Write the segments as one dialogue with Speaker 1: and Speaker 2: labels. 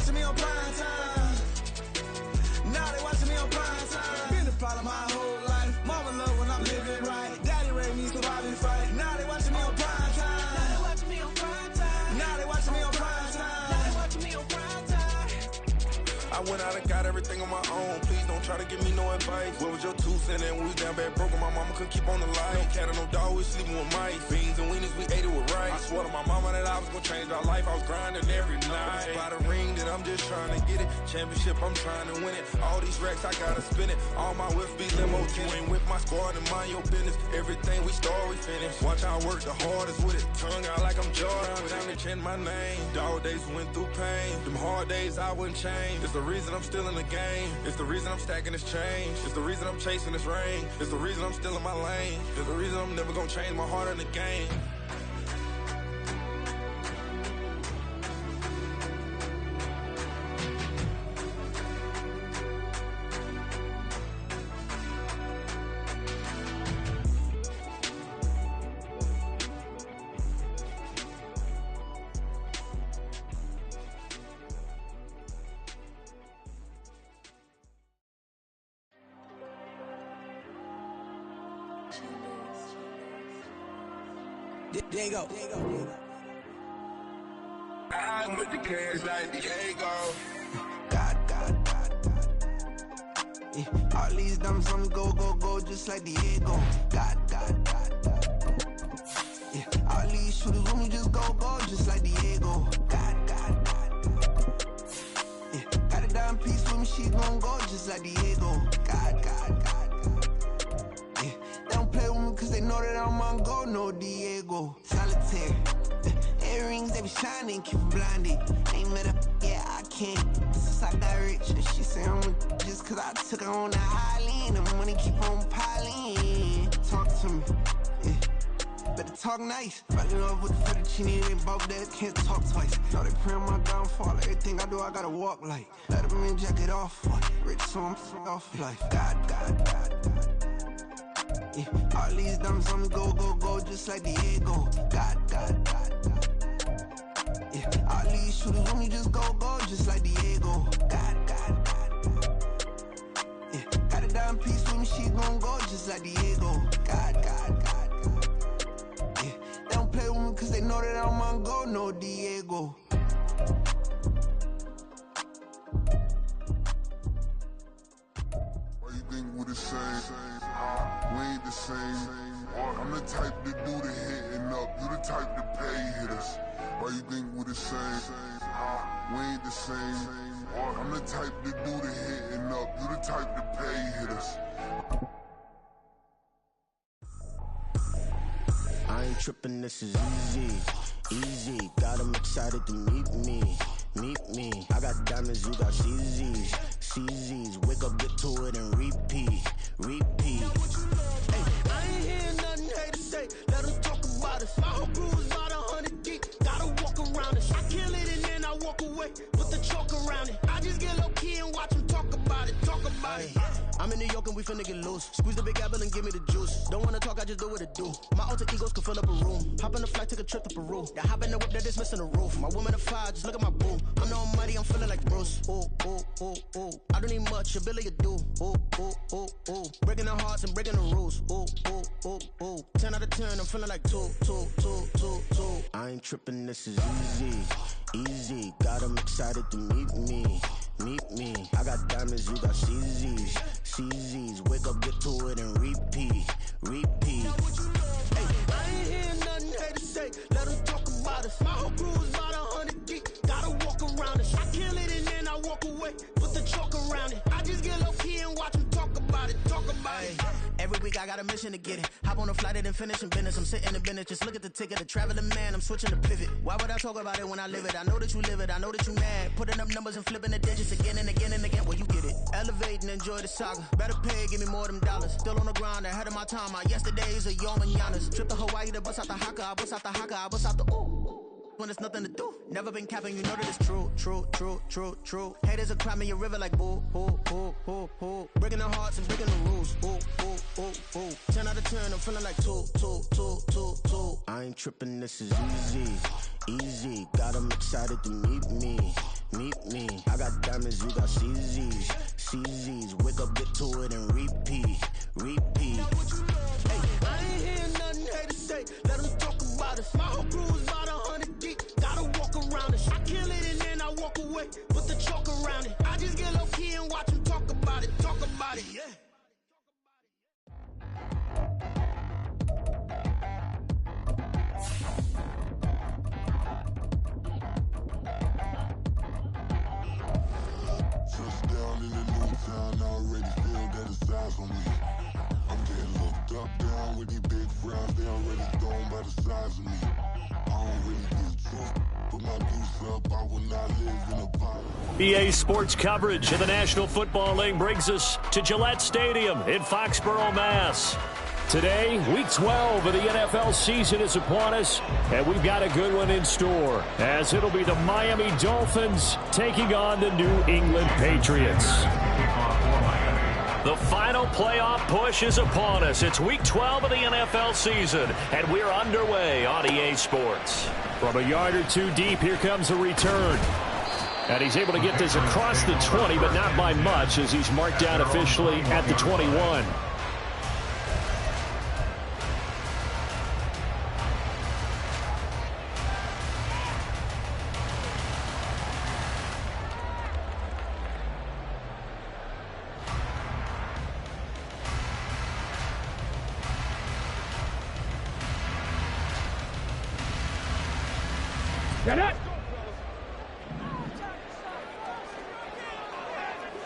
Speaker 1: watching me on prime time. Now they watching me on prime time. Been the problem my whole life. Mama love when I'm living right. Daddy raised me surviving fight. Now they watching me on prime time. Now they watching me on prime time. Now they watching me on prime time. Now they watching me on prime time.
Speaker 2: I went out and got everything on my own. Please don't try to give me no advice. What was your 2 cents and we was down bad broke and my mama couldn't keep on the light. No cat or no dog, we sleeping with mice. Beans and weenies, we ate it with rice. I swore to my mama that I was gonna change our life. I was grinding every night. By the ring that I'm just trying to get it. Championship, I'm trying to win it. All these racks, I gotta spin it. All my whips be limo. You ain't with my squad and mind your business. Everything we start, we finish. Watch how I work the hardest with it. Tongue out like I'm Jordan. Down to chant my name. Dog days went through pain. Them hard days I wouldn't change. It's the reason I'm still in the game. It's the reason I'm stacking this change. It's the reason I'm chasing this rain. It's the reason I'm still in my lane. It's the reason I'm never gonna change my heart in the game.
Speaker 1: Diego.
Speaker 2: I'm with the cash like Diego.
Speaker 3: God. Yeah, all these diamonds on me go, just like Diego. God. Yeah, all these shooters on me just go, just like Diego. God. Yeah, got a dime piece with me, she gon' go just like Diego. God. Yeah, they don't play with me cause they know that I'm on go, no Diego. Solitaire. Earrings, they be shining, keep blinded. Ain't met up, yeah, I can't. Since I got rich, and she say I'm just cause I took her on the island. The money keep on piling. Talk to me, yeah. Better talk nice. Fell in love with the fettuccine, they both dead, can't talk twice. Now they pray on my downfall, everything I do, I gotta walk like. Let them in, jacket off, what? Rich, so I'm off life. God. Yeah, all these diamonds on me go, just like Diego. God. Yeah, all these shooters on me just go, just like Diego. God. Yeah, got a dime piece with me, she gon' go just like Diego. God. Yeah, they don't play with me cause they know that I'm on go, no Diego.
Speaker 4: Why you think we the same? We ain't the same. I'm the type to do the hitting up, you the type to pay hitters. Why you think we the same? We ain't the same. I'm the type to do the hitting up, you the type to pay hitters.
Speaker 5: I ain't tripping, this is easy. Got 'em excited to meet me. I got diamonds, you got CZs. Wake up, get to it and repeat. Hey, I ain't hearing nothing hate to say. Let us talk about us. My whole crew is about 100 deep. Gotta walk around it. I kill it and then I walk away. Put the chalk around it. I just get low key and watch them talk about it. I'm in New York and we finna get loose. Squeeze the big apple and give me the juice. Don't wanna talk, I just do what it do. My alter egos can fill up a room. Hop on the flight, take a trip to Peru. They hop in the whip, that is missing the roof. My woman a fire, just look at my boo. I'm no money, I'm feeling like Bruce. Ooh. I don't need much, ability to do. Ooh. Breaking the hearts and breaking the rules. Ooh. 10 out of 10, I'm feeling like two. I ain't tripping, this is easy. Got 'em excited to meet me. I got diamonds, you got CZs. Wake up, get to it and repeat. Hey, I ain't hearing nothing hate to say. Let us talk about us. My whole crew is about 100 deep. Gotta walk around it. I kill it and then I walk away. Put the chalk around it. I just get low key and watch them talk about it. Every week I got a mission to get it. Hop on a flight and then finish in business. I'm sitting in business, just look at the ticket. A traveling man, I'm switching to pivot. Why would I talk about it when I live it? I know that you live it, I know that you mad. Putting up numbers and flipping the digits again and again. Well, you get it. Elevate and enjoy the saga. Better pay, give me more than dollars. Still on the grind, ahead of my time. My yesterdays are your mananas. Trip to Hawaii to bust out the haka. I bust out the ooh. When there's nothing to do. Never been capping, you know that it's true. Haters will cry me a river like boo. Breaking the hearts and breaking the rules. Ooh. 10 out of 10, I'm feeling like two. I ain't tripping, this is easy. Got 'em excited to meet me. meet me. I got diamonds, you got CZs. CZs, wake up, get to it, and repeat. Repeat. Hey, I ain't hearing nothing haters say. Let them talk about us. My whole crew is about 100 deep. Gotta walk around it. I kill it and then I walk away. Put the chalk around it. I just get low key and watch them talk about it. Talk about it, yeah.
Speaker 4: Touchdown in the new town, I already feel that it's eyes on me. I'm getting looked up, down with these big frowns, they already thrown by the size of me. I don't really give truth, put my deuce up, I will not live in a pile.
Speaker 6: EA Sports coverage of the National Football League brings us to Gillette Stadium in Foxborough, Mass. Today, Week 12 of the NFL season is upon us, and we've got a good one in store, as it'll be the Miami Dolphins taking on the New England Patriots. The final playoff push is upon us. It's Week 12 of the NFL season, and we're underway on EA Sports. From a yard or two deep, here comes a return. And he's able to get this across the 20, but not by much, as he's marked down officially at the 21.
Speaker 7: Get it!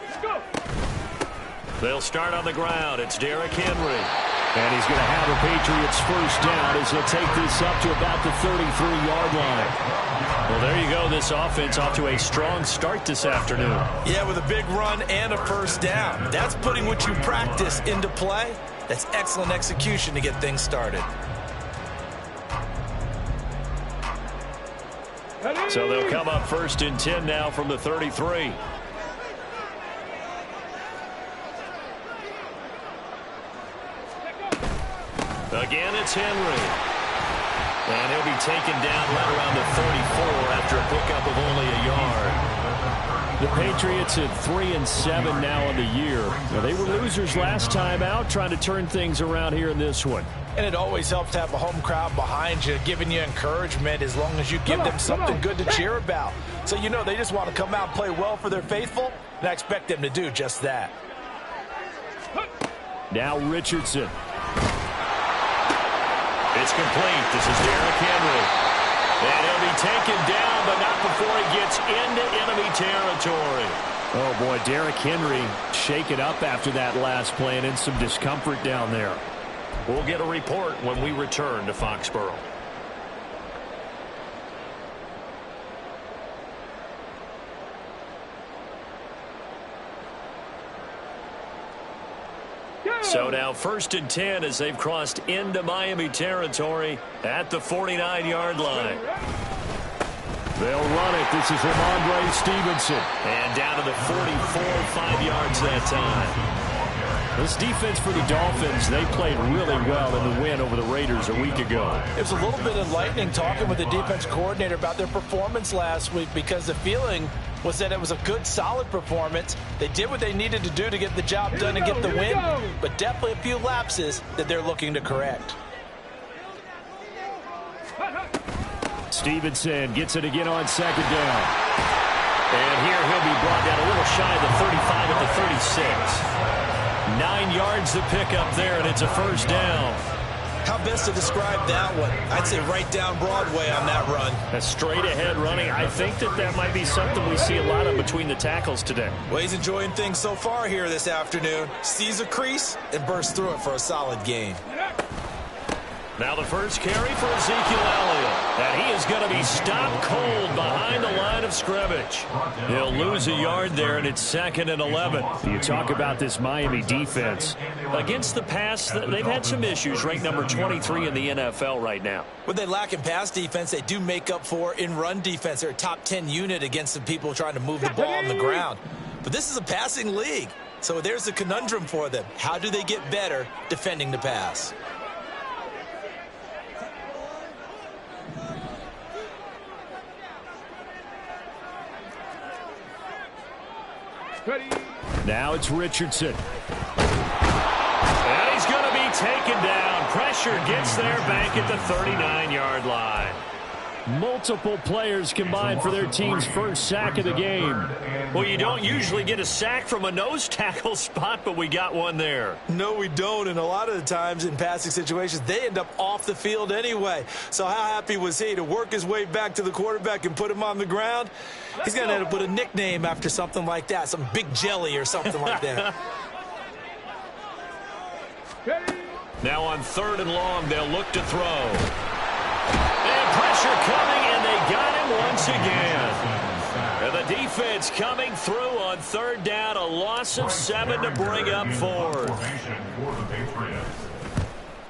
Speaker 7: Let's go!
Speaker 6: They'll start on the ground. It's Derrick Henry. And he's going to have a Patriots first down as he'll take this up to about the 33-yard line. Well, there you go. This offense off to a strong start this afternoon.
Speaker 8: Yeah, with a big run and a first down. That's putting what you practice into play. That's excellent execution to get things started.
Speaker 6: So they'll come up first and 10 now from the 33. Again, it's Henry. And he'll be taken down right around the 34 after a pickup of only a yard. The Patriots at 3-7 now on the year. Now, they were losers last time out, trying to turn things around here in this one.
Speaker 8: And it always helps to have a home crowd behind you, giving you encouragement as long as you give them something good to cheer about. So you know they just want to come out and play well for their faithful, and I expect them to do just that.
Speaker 6: Now Richardson. It's complete. This is Derrick Henry. And he'll be taken down, but not before he gets into enemy territory. Oh, boy, Derrick Henry shaken up after that last play and in some discomfort down there. We'll get a report when we return to Foxborough. So now 1st and 10 as they've crossed into Miami territory at the 49-yard line. They'll run it. This is Ramondre Stevenson. And down to the 44, 5 yards that time. This defense for the Dolphins, they played really well in the win over the Raiders a week ago.
Speaker 8: It was a little bit enlightening talking with the defense coordinator about their performance last week, because the feeling was that it was a good, solid performance. They did what they needed to do to get the job done and get the win, but definitely a few lapses that they're looking to correct.
Speaker 6: Stevenson gets it again on 2nd down. And here he'll be brought down a little shy of the 35 at the 36. 9 yards to pick up there, and it's a first down.
Speaker 8: How best to describe that one? I'd say right down Broadway on that run.
Speaker 6: A straight-ahead running. I think that might be something we see a lot of between the tackles today.
Speaker 8: Well, he's enjoying things so far here this afternoon. Sees a crease and bursts through it for a solid gain.
Speaker 6: Now the first carry for Ezekiel Elliott. And he is going to be stopped cold behind the line of scrimmage. He'll lose a yard there, and it's 2nd and 11. You talk about this Miami defense. Against the pass, they've had some issues. Ranked number 23 in the NFL right now.
Speaker 8: What they lack in pass defense, they do make up for in run defense. They're a top 10 unit against the people trying to move the ball on the ground. But this is a passing league. So there's the conundrum for them. How do they get better defending the pass?
Speaker 6: Now it's Richardson. And he's going to be taken down. Pressure gets there back at the 39-yard line. Multiple players combined for their team's first sack of the game. Well, you don't usually get a sack from a nose tackle spot, but we got one there.
Speaker 8: No, we don't, and a lot of the times in passing situations, they end up off the field anyway. So how happy was he to work his way back to the quarterback and put him on the ground? He's going to have to put a nickname after something like that, some Big Jelly or something like that.
Speaker 6: Now on 3rd and long, they'll look to throw. And pressure coming, and they got him once again. And the defense coming through on 3rd down, a loss of 7 to bring up 4th.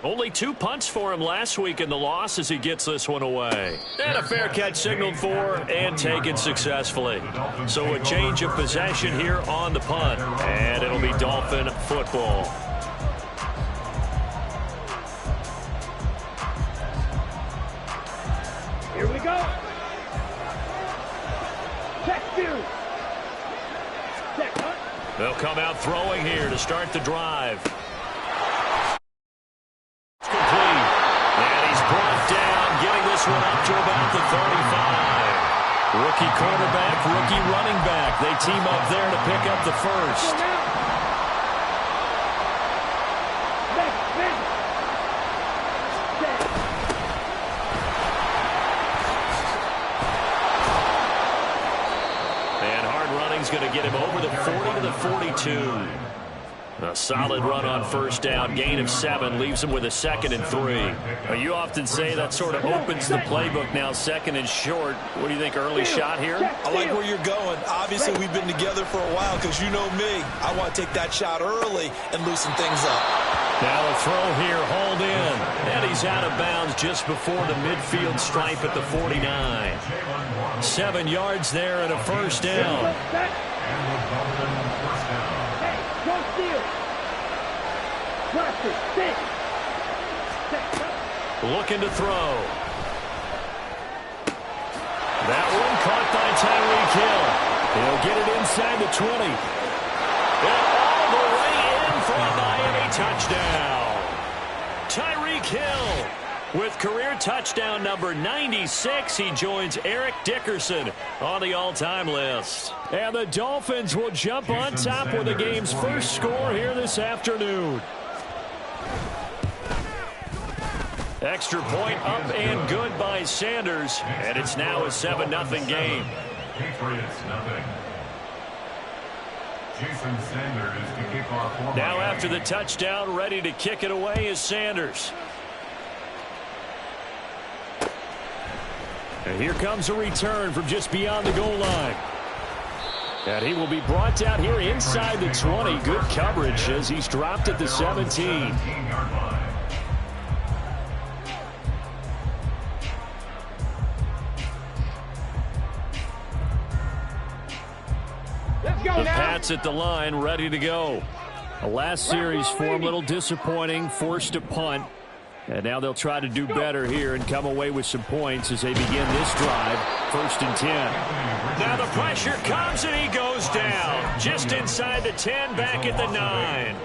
Speaker 6: Only 2 punts for him last week in the loss as he gets this one away. And a fair catch signaled for and taken successfully. So a change of possession here on the punt. And it'll be Dolphin football.
Speaker 7: Here we go. Check 2. Check 1.
Speaker 6: They'll come out throwing here to start the drive. It's complete. And he's brought down, getting this one up to about the 35. Rookie quarterback, rookie running back. They team up there to pick up the first. Going to get him over the 40 to the 42. A solid run on 1st down, gain of 7, leaves him with a 2nd and 3. You often say that sort of opens the playbook now, 2nd and short. What do you think, early shot here?
Speaker 8: I like where you're going. Obviously, we've been together for a while because you know me. I want to take that shot early and loosen things up.
Speaker 6: Now a throw here, hauled in. And he's out of bounds just before the midfield stripe at the 49. 7 yards there and a 1st down. Looking to throw. That one caught by Tyreek Hill. He'll get it inside the 20. And all the way in for a Miami touchdown. Tyreek Hill with career touchdown number 96. He joins Eric Dickerson on the all-time list. And the Dolphins will jump on top with the game's first score here this afternoon. Extra point up and good by Sanders. And it's now a 7-0 game.
Speaker 9: Patriots nothing. Jason Sanders to kick off.
Speaker 6: Now after the touchdown, ready to kick it away is Sanders. And here comes a return from just beyond the goal line. And he will be brought down here inside the 20. Good coverage as he's dropped at the 17. The Pats at the line, ready to go. The last series for him, a little disappointing, forced a punt. And now they'll try to do better here and come away with some points as they begin this drive. 1st and 10. Now the pressure comes and he goes down. Just inside the 10, back at the 9.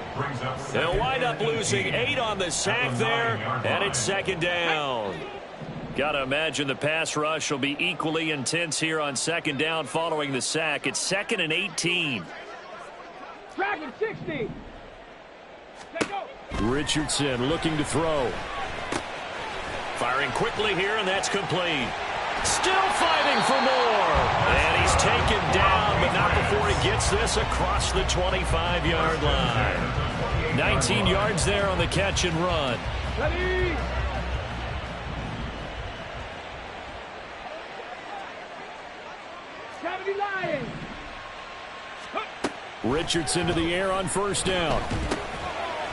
Speaker 6: They'll wind up losing 8 on the sack there, and it's 2nd down. Got to imagine the pass rush will be equally intense here on 2nd down following the sack. It's 2nd and 18.
Speaker 7: Dragon 60.
Speaker 6: Richardson looking to throw. Firing quickly here, and that's complete. Still fighting for more. And he's taken down, but not before he gets this across the 25-yard line. 19 yards there on the catch and run.
Speaker 7: Ready.
Speaker 6: Richardson to the air on 1st down.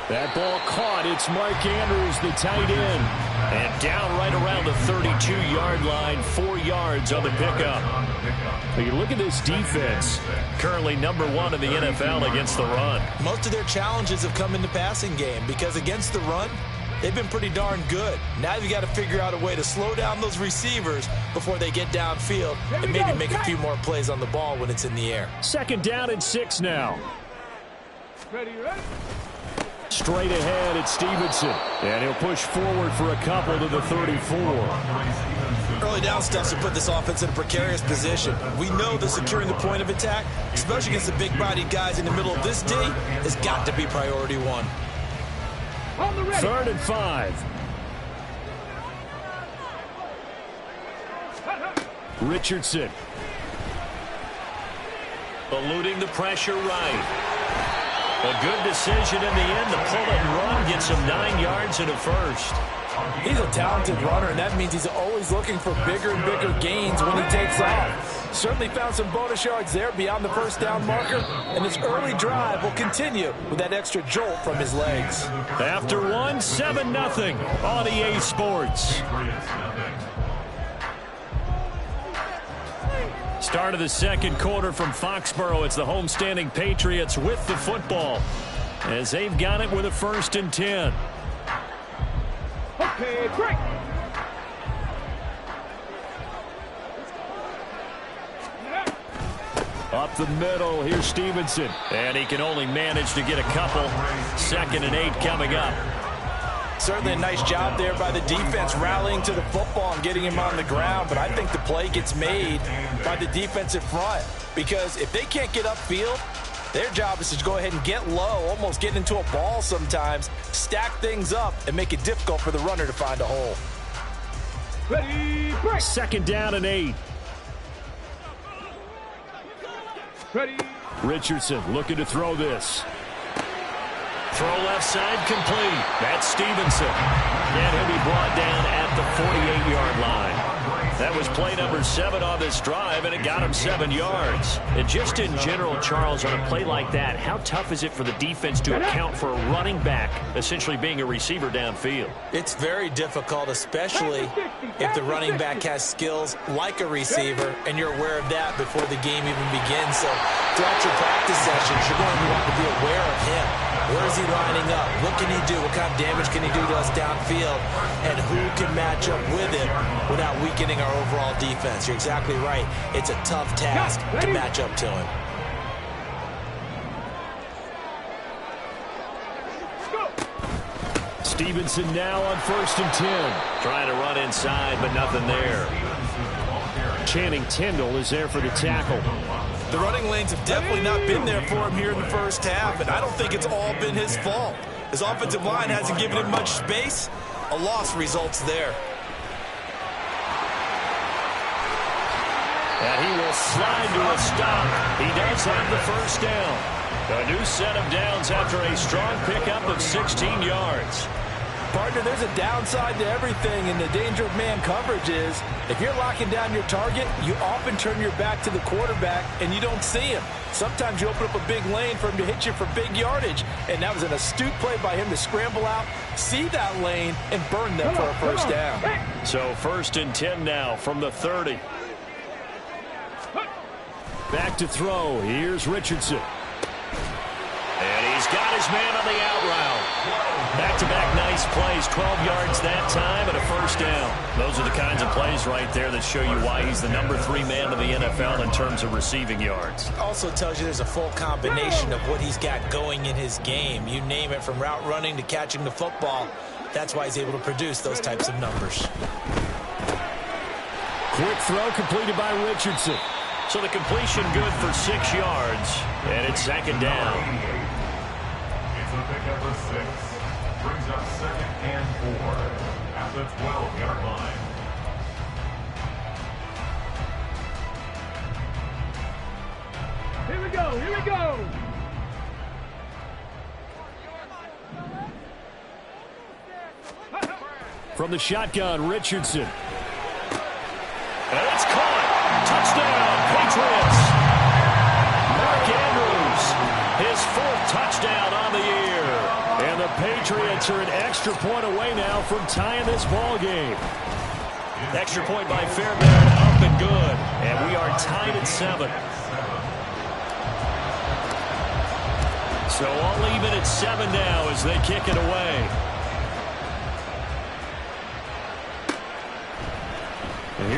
Speaker 6: That ball caught. It's Mark Andrews, the tight end. And down right around the 32-yard line, 4 yards on the pickup. You look at this defense, currently #1 in the NFL against the run.
Speaker 8: Most of their challenges have come in the passing game because against the run, they've been pretty darn good. Now you've got to figure out a way to slow down those receivers before they get downfield and maybe make a few more plays on the ball when it's in the air.
Speaker 6: 2nd down and 6 now.
Speaker 7: Ready, ready.
Speaker 6: Straight ahead, it's Stevenson. And he'll push forward for a couple to the 34.
Speaker 8: Early down steps to put this offense in a precarious position. We know that securing the point of attack, especially against the big-bodied guys in the middle of this D, has got to be priority one.
Speaker 6: 3rd and 5. Richardson. Eluding the pressure right. A good decision in the end. The pull and run gets him 9 yards and a first.
Speaker 8: He's a talented runner, and that means he's always looking for bigger and bigger gains when he takes off. Certainly found some bonus yards there beyond the 1st down marker, and his early drive will continue with that extra jolt from his legs.
Speaker 6: After 1, 7-0 on EA Sports. Start of the 2nd quarter from Foxborough. It's the homestanding Patriots with the football as they've got it with a 1st and 10.
Speaker 7: Okay, break.
Speaker 6: Up the middle, here's Stevenson. And he can only manage to get a couple. 2nd and 8 coming up.
Speaker 8: Certainly a nice job there by the defense rallying to the football and getting him on the ground, but I think the play gets made by the defensive front because if they can't get upfield, their job is to go ahead and get low, almost get into a ball sometimes, stack things up, and make it difficult for the runner to find a hole.
Speaker 7: Ready, break.
Speaker 6: 2nd down and 8.
Speaker 7: Ready.
Speaker 6: Richardson looking to throw this. Throw left side complete. That's Stevenson. And he'll be brought down at the 48-yard line. That was play number 7 on this drive, and it got him 7 yards. And just in general, Charles, on a play like that, how tough is it for the defense to account for a running back essentially being a receiver downfield?
Speaker 8: It's very difficult, especially if the running back has skills like a receiver, and you're aware of that before the game even begins. So throughout your practice sessions, you're going to want to be aware of him. Where is he lining up? What can he do? What kind of damage can he do to us downfield? And who can match up with him without weakening our overall defense? You're exactly right. It's a tough task to match up to him.
Speaker 6: Stevenson now on 1st and 10. Trying to run inside, but nothing there. Channing Tindall is there for the tackle.
Speaker 8: The running lanes have definitely not been there for him here in the 1st half, and I don't think it's all been his fault. His offensive line hasn't given him much space. A loss results there.
Speaker 6: And he will slide to a stop. He does have the 1st down. A new set of downs after a strong pickup of 16 yards.
Speaker 8: Partner, there's a downside to everything, and the danger of man coverage is if you're locking down your target, you often turn your back to the quarterback and you don't see him. Sometimes you open up a big lane for him to hit you for big yardage, and that was an astute play by him to scramble out, see that lane, and burn them for a 1st down.
Speaker 6: So 1st and 10 now from the 30. Back to throw. Here's Richardson. And he's got his man on the out route. Back-to-back nice plays, 12 yards that time and a 1st down. Those are the kinds of plays right there that show you why he's the number 3 man in the NFL in terms of receiving yards.
Speaker 8: Also tells you there's a full combination of what he's got going in his game. You name it, from route running to catching the football. That's why he's able to produce those types of numbers.
Speaker 6: Quick throw completed by Richardson. So the completion good for 6 yards, and it's 2nd down.
Speaker 9: It's a pickup of 6. Brings up 2nd and 4 at the 12-yard line.
Speaker 7: Here we go, here we go.
Speaker 6: From the shotgun, Richardson. And it's caught. Touchdown, Patriots. Mark Andrews, his 4th touchdown on the year. And the Patriots are an extra point away now from tying this ball game. Extra point by Fairbairn, up and good. And we are tied at 7. So all even at 7 now as they kick it away.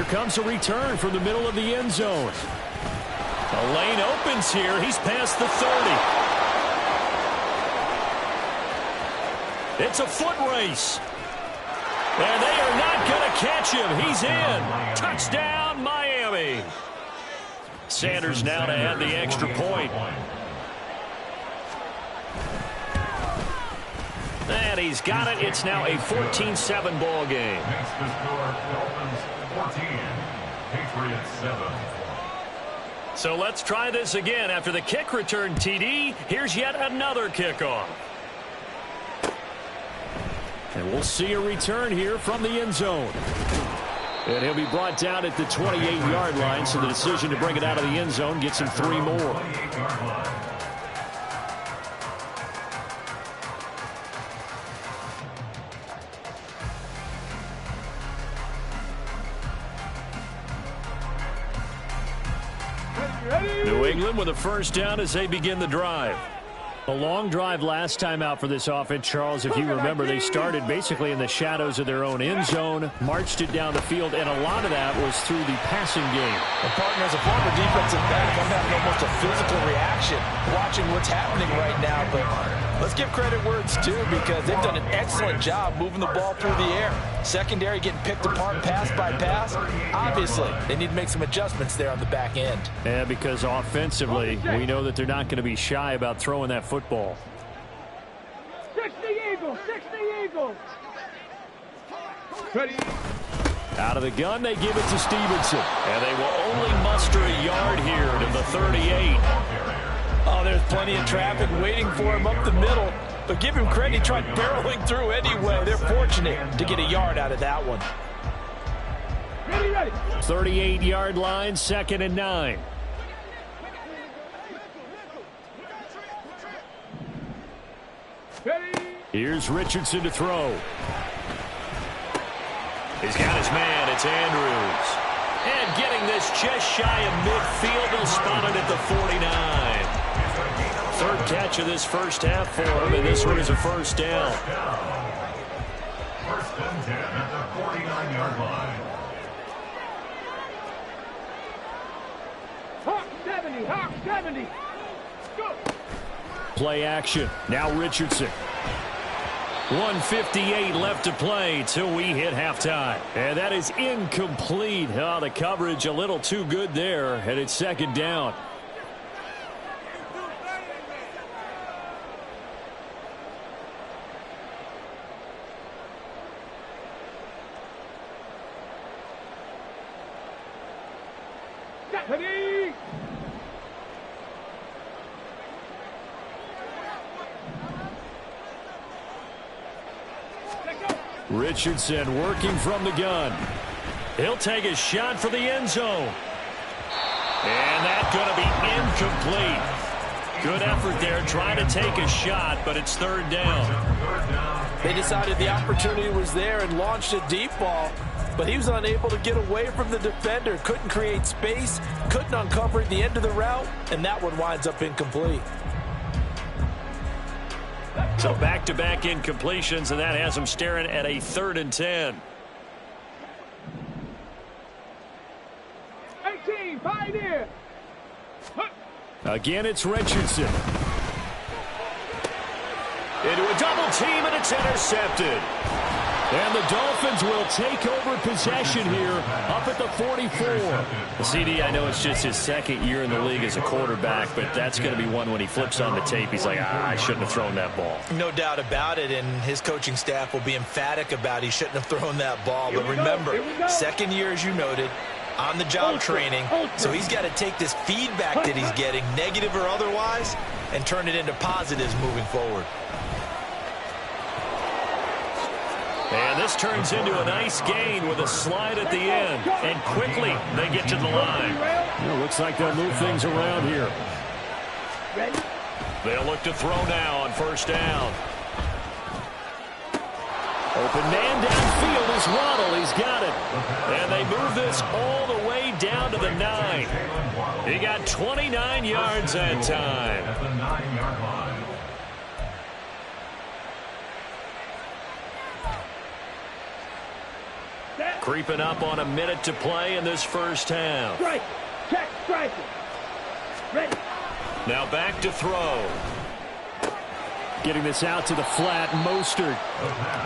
Speaker 6: Here comes a return from the middle of the end zone. The lane opens here. He's past the 30. It's a foot race. And they are not going to catch him. He's in. Touchdown, Miami. Sanders now to add the extra point. And he's got it. It's now a 14-7 ball game.
Speaker 9: Makes the score Dolphins 14, Patriots 7.
Speaker 6: So let's try this again. After the kick return TD, here's yet another kickoff. And we'll see a return here from the end zone. And he'll be brought down at the 28-yard line, so the decision to bring it out of the end zone gets him 3 more. New England with a first down as they begin the drive. A long drive last time out for this offense, Charles. If you remember, they started basically in the shadows of their own end zone, marched it down the field, and a lot of that was through the passing game.
Speaker 8: And partner, as a former defensive back, I'm having almost a physical reaction watching what's happening right now. But let's give credit where it's due, because they've done an excellent job moving the ball through the air. Secondary getting picked apart pass by pass. Obviously, they need to make some adjustments there on the back end.
Speaker 6: Yeah, because offensively, we know that they're not going to be shy about throwing that football.
Speaker 7: 60 Eagles, 60 Eagles. Ready.
Speaker 6: Out of the gun, they give it to Stevenson. And they will only muster a yard here to the 38.
Speaker 8: Oh, there's plenty of traffic waiting for him up the middle. But give him credit, he tried barreling through anyway. They're fortunate to get a yard out of that one.
Speaker 7: Ready.
Speaker 6: 38-yard line, 2nd and 9.
Speaker 7: Ready.
Speaker 6: Here's Richardson to throw. He's got his man. It's Andrews. And getting this just shy of midfield. They'll spot it at the 49. Third catch of this first half for him, and this one is a first down.
Speaker 9: First and 10 at the 49-yard line.
Speaker 7: Hawk 70, Hawk 70. Go.
Speaker 6: Play action. Now Richardson. 1:58 left to play till we hit halftime. And that is incomplete. Oh, the coverage a little too good there, and it's 2nd down.
Speaker 7: Ready.
Speaker 6: Richardson working from the gun. He'll take a shot for the end zone. And that's going to be incomplete. Good effort there trying to take a shot, but it's 3rd down.
Speaker 8: They decided the opportunity was there and launched a deep ball, but he was unable to get away from the defender. Couldn't create space, couldn't uncover the end of the route, and that one winds up incomplete.
Speaker 6: So back-to-back incompletions, and that has them staring at a 3rd and 10.
Speaker 7: 18, Pioneer.
Speaker 6: Again, it's Richardson. Into a double team, and it's intercepted. And the Dolphins will take over possession here up at the 44. CD, I know it's just his 2nd year in the league as a quarterback, but that's going to be one when he flips on the tape, he's like, I shouldn't have thrown that ball.
Speaker 8: No doubt about it, and his coaching staff will be emphatic about he shouldn't have thrown that ball. But remember, 2nd year, as you noted, on-the-job training, so he's got to take this feedback that he's getting, negative or otherwise, and turn it into positives moving forward.
Speaker 6: And this turns into a nice gain with a slide at the end. And quickly, they get to the line. It looks like they'll move things around here. They'll look to throw now on 1st down. Open man downfield is Waddle. He's got it. And they move this all the way down to the 9. He got 29 yards that time.
Speaker 9: At the 9-yard line.
Speaker 6: Creeping up on a minute to play in this first half.
Speaker 7: Strike. Check. Strike. Ready.
Speaker 6: Now back to throw. Getting this out to the flat, Mostert.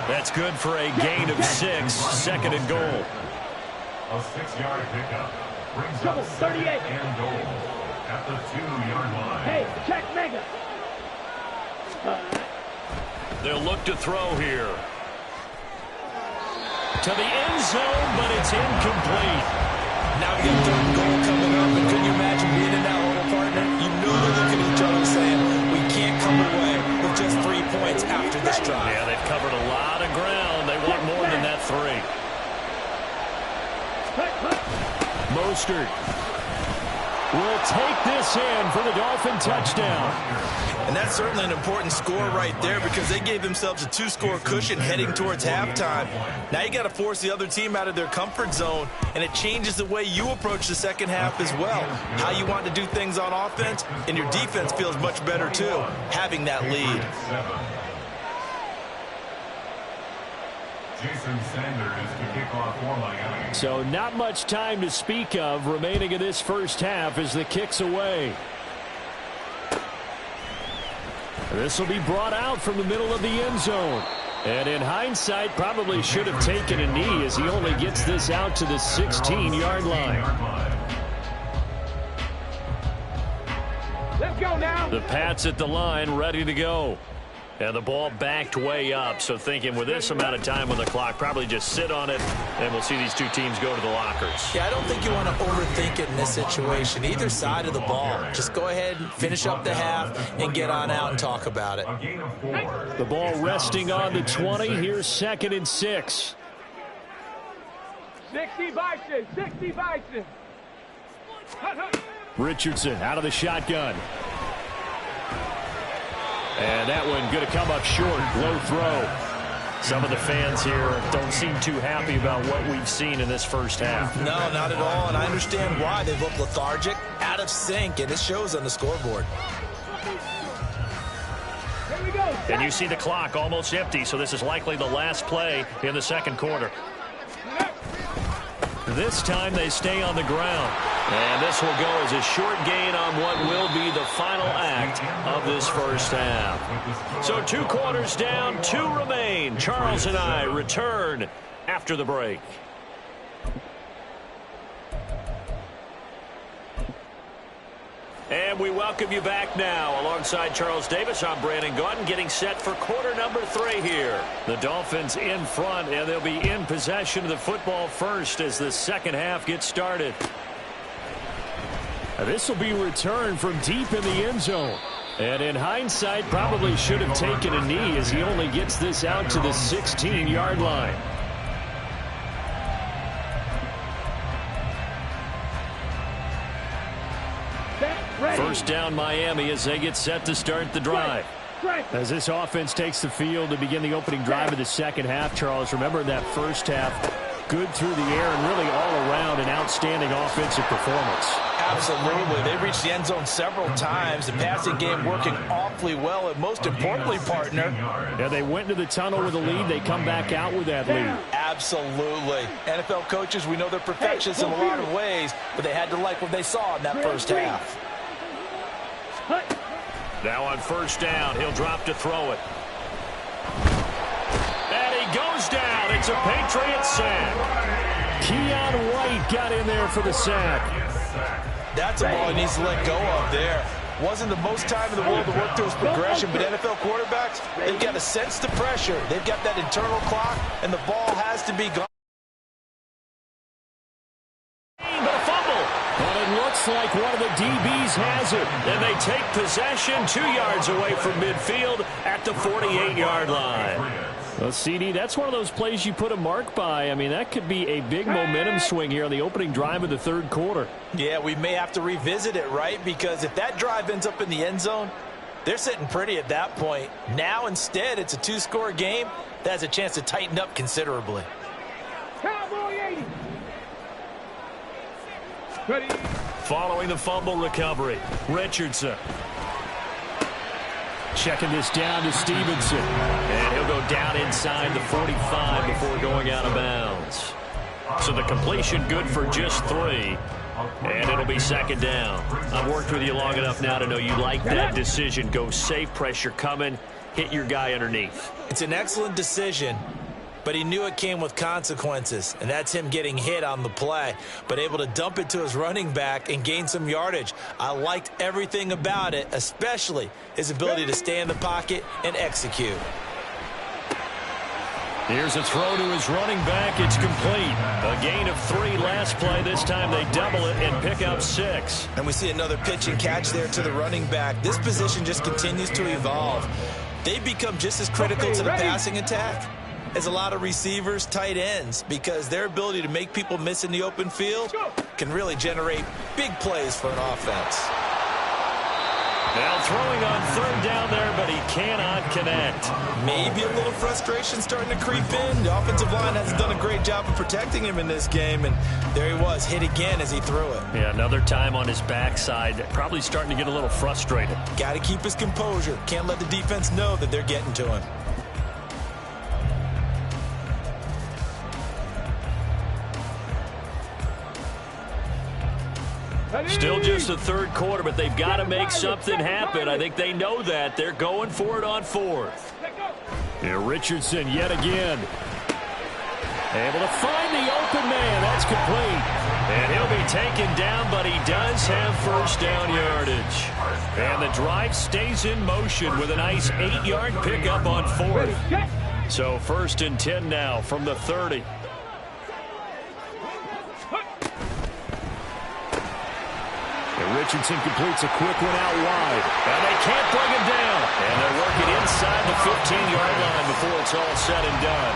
Speaker 6: That's good for a gain of 6, second and goal.
Speaker 9: A 6-yard pickup brings
Speaker 7: Double,
Speaker 9: up second
Speaker 7: 38.
Speaker 9: and goal at the 2-yard line.
Speaker 7: Hey, check mega.
Speaker 6: They'll look to throw here. To the end zone, but it's incomplete.
Speaker 8: Now you got third and goal coming up, and can you imagine being in that huddle, partner? You know they're looking at each other saying, we can't come away with just 3 points after this drive.
Speaker 6: Yeah, they've covered a lot of ground. They want more than that 3. Mostert will take this in for the Dolphin touchdown.
Speaker 8: And that's certainly an important score right there because they gave themselves a 2-score cushion heading towards halftime. Now you got to force the other team out of their comfort zone, and it changes the way you approach the second half as well. How you want to do things on offense, and your defense feels much better too, having that lead.
Speaker 9: Jason Sanders to kick off for Miami.
Speaker 6: So not much time to speak of remaining in this first half as the kick's away. This will be brought out from the middle of the end zone. And in hindsight, probably should have taken a knee as he only gets this out to the 16-yard line.
Speaker 7: Let's go now.
Speaker 6: The Pats at the line, ready to go. And the ball backed way up, so thinking with this amount of time on the clock, probably just sit on it, and we'll see these two teams go to the lockers.
Speaker 8: Yeah, I don't think you want to overthink it in this situation. Either side of the ball. Just go ahead and finish up the half and get on out and talk about it.
Speaker 6: The ball resting on the 20. Here's 2nd and 6.
Speaker 7: 60 Bison. 60 Bison.
Speaker 6: Richardson out of the shotgun. And that one going to come up short. Low throw. Some of the fans here don't seem too happy about what we've seen in this first half.
Speaker 8: No, not at all, and I understand why. They look lethargic, out of sync, and it shows on the scoreboard.
Speaker 7: Here we go.
Speaker 6: And you see the clock almost empty, so this is likely the last play in the second quarter. This time they stay on the ground. And this will go as a short gain on what will be the final act of this first half. So 2 quarters down, 2 remain. Charles and I return after the break. And we welcome you back now. Alongside Charles Davis, I'm Brandon Gaudin, getting set for quarter number 3 here. The Dolphins in front, and they'll be in possession of the football first as the second half gets started. This will be returned from deep in the end zone. And in hindsight, probably should have taken a knee as he only gets this out to the 16-yard line. First down Miami as they get set to start the drive. As this offense takes the field to begin the opening drive of the second half, Charles, remember that first half, good through the air and really all around an outstanding offensive performance.
Speaker 8: Absolutely. They reached the end zone several times. The passing game working awfully well, and most importantly, partner.
Speaker 6: Yeah, they went into the tunnel with a lead. They come back out with that lead.
Speaker 8: Absolutely. NFL coaches, we know they're perfectionists in a lot of ways, but they had to like what they saw in that first half.
Speaker 6: Now on first down, he'll drop to throw it. And he goes down. It's a Patriot sack. Keon White got in there for the sack.
Speaker 8: That's a ball he needs to let go of there. Wasn't the most time in the world to work through his progression, but NFL quarterbacks, they've got to sense the pressure. They've got that internal clock, and the ball has to be gone.
Speaker 6: But a fumble. But it looks like one of the DBs has it. And they take possession 2 yards away from midfield at the 48-yard line. Well, CD, that's one of those plays you put a mark by. I mean, that could be a big momentum swing here on the opening drive of the third quarter.
Speaker 8: Yeah, we may have to revisit it, right? Because if that drive ends up in the end zone, they're sitting pretty at that point. Now, instead, it's a 2-score game. That has a chance to tighten up considerably.
Speaker 7: Cowboy 80. Ready.
Speaker 6: Following the fumble recovery, Richardson. Checking this down to Stevenson. And he'll go down inside the 45 before going out of bounds. So the completion good for just 3. And it'll be second down. I've worked with you long enough now to know you like that decision. Go safe, pressure coming, hit your guy underneath.
Speaker 8: It's an excellent decision, but he knew it came with consequences, and that's him getting hit on the play, but able to dump it to his running back and gain some yardage. I liked everything about it, especially his ability to stay in the pocket and execute.
Speaker 6: Here's a throw to his running back. It's complete. A gain of 3 last play. This time they double it and pick up 6.
Speaker 8: And we see another pitch and catch there to the running back. This position just continues to evolve. They become just as critical to the passing attack as a lot of receivers, tight ends, because their ability to make people miss in the open field can really generate big plays for an offense.
Speaker 6: Now throwing on 3rd down there, but he cannot connect.
Speaker 8: Maybe a little frustration starting to creep in. The offensive line hasn't done a great job of protecting him in this game, and there he was, hit again as he threw it.
Speaker 6: Yeah, another time on his backside, probably starting to get a little frustrated.
Speaker 8: Got to keep his composure. Can't let the defense know that they're getting to him.
Speaker 6: Still just the 3rd quarter, but they've got to make something happen. I think they know that. They're going for it on 4th. Here, Richardson yet again. Able to find the open man. That's complete. And he'll be taken down, but he does have 1st down yardage. And the drive stays in motion with a nice 8-yard pickup on 4th. So 1st and 10 now from the 30. Richardson completes a quick one out wide. And they can't bring him down. And they're working inside the 15-yard line before it's all said and done.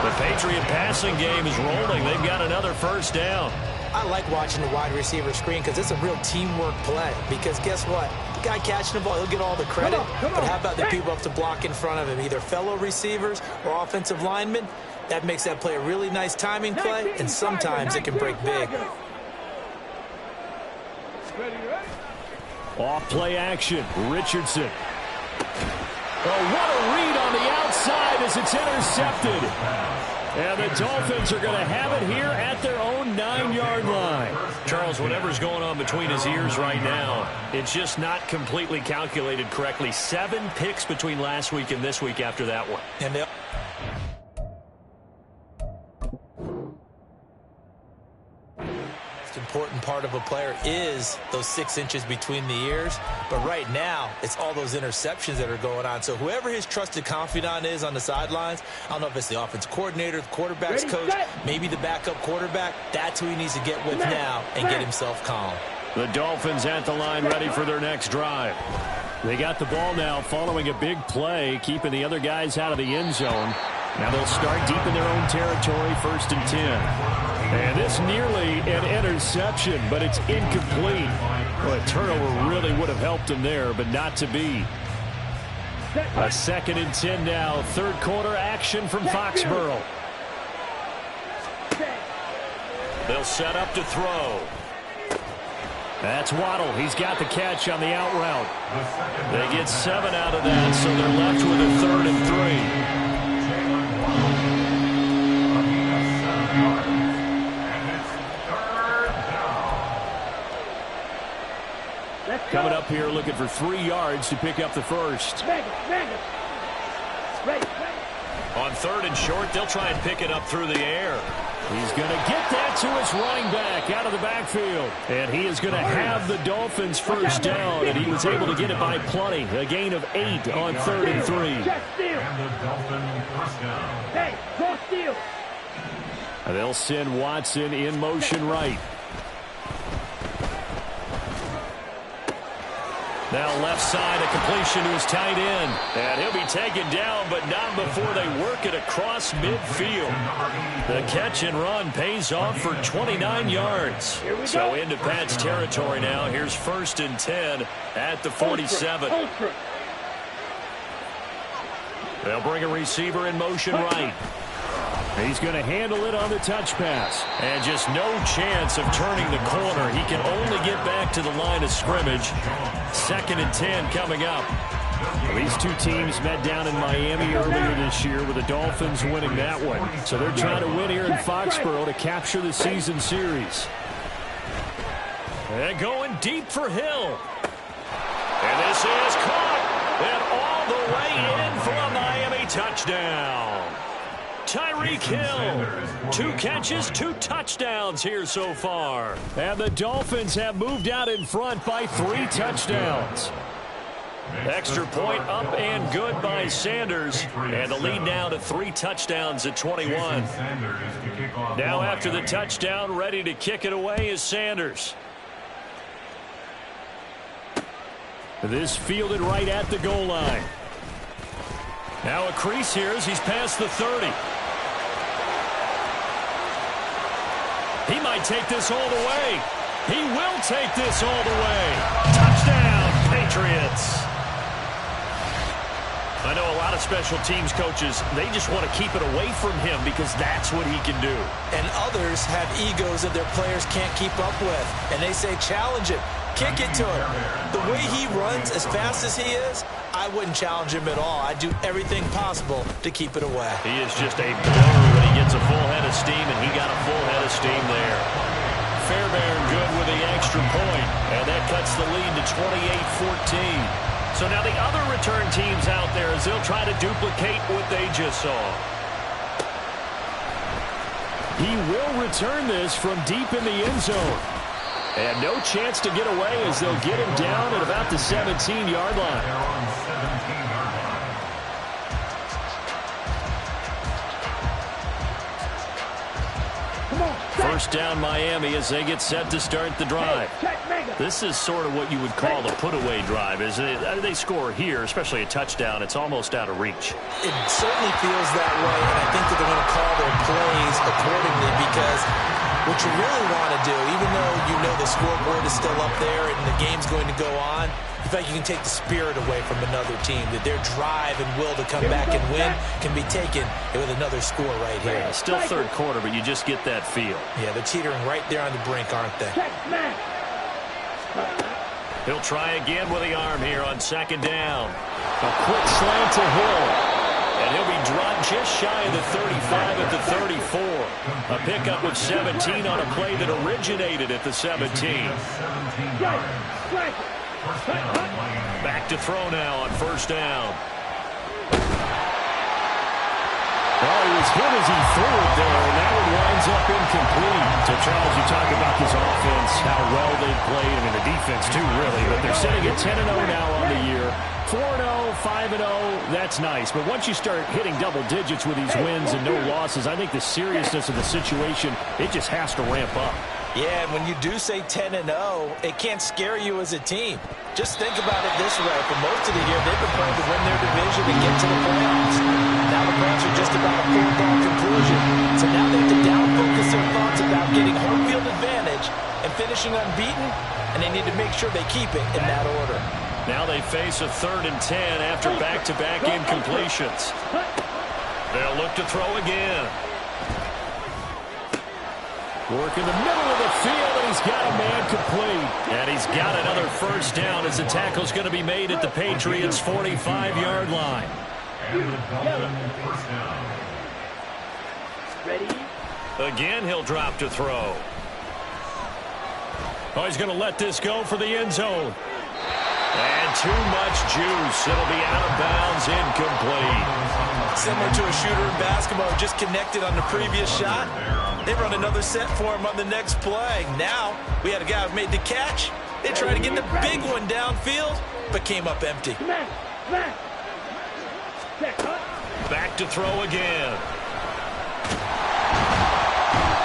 Speaker 6: The Patriot passing game is rolling. They've got another 1st down.
Speaker 8: I like watching the wide receiver screen because it's a real teamwork play. Because guess what? The guy catching the ball, he'll get all the credit. But how about the people up to block in front of him, either fellow receivers or offensive linemen? That makes that play a really nice timing play, and sometimes it can break big.
Speaker 6: Off play action, Richardson. Oh, what a read on the outside as it's intercepted. And the Dolphins are going to have it here at their own 9-yard line. Charles, whatever's going on between his ears right now, it's just not completely calculated correctly. 7 picks between last week and this week after that one.
Speaker 8: And the important part of a player is those 6 inches between the ears, but right now it's all those interceptions that are going on. So whoever his trusted confidant is on the sidelines, I don't know if it's the offense coordinator, the quarterback's coach, maybe the backup quarterback, that's who he needs to get with now and get himself calm.
Speaker 6: The Dolphins at the line, ready for their next drive. They got the ball now following a big play, keeping the other guys out of the end zone. Now they'll start deep in their own territory, 1st and 10. And this nearly an interception, but it's incomplete. Well, a turnover really would have helped him there, but not to be. A 2nd and 10 now. 3rd quarter action from Foxborough. They'll set up to throw. That's Waddle. He's got the catch on the out route. They get 7 out of that, so they're left with a 3rd and 3. Coming up here looking for 3 yards to pick up the 1st. On 3rd and short, they'll try and pick it up through the air. He's going to get that to his running back out of the backfield. And he is going to have the Dolphins 1st down, and he was able to get it by plenty. A gain of 8 on 3rd and 3.
Speaker 9: And the Dolphin 1st down.
Speaker 7: Hey, go steal.
Speaker 6: They'll send Watson in motion right. Now left side, a completion to his tight end. And he'll be taken down, but not before they work it across midfield. The catch and run pays off for 29 yards. So into Pat's territory now. Here's 1st and 10 at the 47. They'll bring a receiver in motion right. He's going to handle it on the touch pass. And just no chance of turning the corner. He can only get back to the line of scrimmage. 2nd and 10 coming up. These two teams met down in Miami earlier this year with the Dolphins winning that one. So they're trying to win here in Foxborough to capture the season series. And going deep for Hill. And this is caught. And all the way in for a Miami touchdown. Tyreek Hill, 2 catches, 2 touchdowns here so far. And the Dolphins have moved out in front by 3 touchdowns. Extra point up and good by Sanders. And the lead now to 3 touchdowns at 21. Now after the touchdown, ready to kick it away is Sanders. This fielded right at the goal line. Now a crease here as he's past the 30. He might take this all the way. He will take this all the way. Touchdown, Patriots. I know a lot of special teams coaches, they just want to keep it away from him because that's what he can do.
Speaker 8: And others have egos that their players can't keep up with. And they say, challenge him. Kick it to him. The way he runs as fast as he is, I wouldn't challenge him at all. I'd do everything possible to keep it away.
Speaker 6: He is just a blower when he gets a full head of steam, and he got a full head of steam there. Fairbairn good with the extra point, and that cuts the lead to 28-14. So now the other return teams out there as they'll try to duplicate what they just saw. He will return this from deep in the end zone. And no chance to get away as they'll get him down at about the 17-yard line. First down Miami as they get set to start the drive. This is sort of what you would call the put-away drive, isn't it? They score here, especially a touchdown. It's almost out of reach.
Speaker 8: It certainly feels that way, and I think that they're going to call their plays accordingly because what you really want to do, even though you know the scoreboard is still up there and the game's going to go on, you feel like you can take the spirit away from another team, that their drive and will to come back and win can be taken with another score right here.
Speaker 6: Yeah, still third quarter, but you just get that feel.
Speaker 8: Yeah, they're teetering right there on the brink, aren't they?
Speaker 6: He'll try again with the arm here on second down. A quick slant to Hill. And he'll be dropped just shy of the 35 at the 34. A pickup of 17 on a play that originated at the 17. Back to throw now on first down. Well, he was hit as he threw it there, and that one winds up incomplete. So, Charles, you talk about this offense, how well they've played. I mean, the defense, too, really. But they're sitting at 10-0 now on the year. 4-0, 5-0, that's nice. But once you start hitting double digits with these wins and no losses, I think the seriousness of the situation, it just has to ramp up.
Speaker 8: Yeah, and when you do say 10-0, it can't scare you as a team. Just think about it this way. For most of the year, they've been playing to win their division and get to the playoffs. Now the Browns are just about a football conclusion. So now they have to down-focus their thoughts about getting home field advantage and finishing unbeaten, and they need to make sure they keep it in that order.
Speaker 6: Now they face a 3rd and 10 after back-to-back incompletions. They'll look to throw again. Work in the middle of the field, and he's got a man complete. And he's got another first down as the tackle's going to be made at the Patriots' 45-yard line. Again, he'll drop to throw. Oh, he's going to let this go for the end zone. And too much juice. It'll be out of bounds, incomplete.
Speaker 8: Similar to a shooter in basketball, just connected on the previous shot. They run another set for him on the next play. Now, we had a guy who made the catch. They tried to get the big one downfield, but came up empty.
Speaker 6: Back to throw again.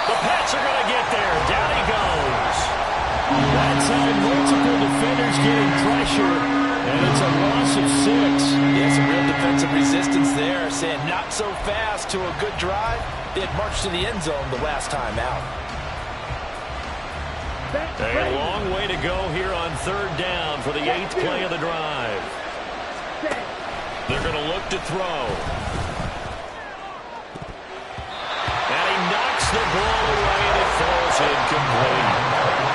Speaker 6: The Pats are going to get there. Down he goes. That time, multiple defenders getting pressure, and it's a loss of 6.
Speaker 8: Yeah, some real defensive resistance there, saying not so fast to a good drive. They had marched to the end zone the last time out.
Speaker 6: A long way to go here on 3rd down for the 8th play of the drive. They're going to look to throw. And he knocks the ball away, and it falls incomplete.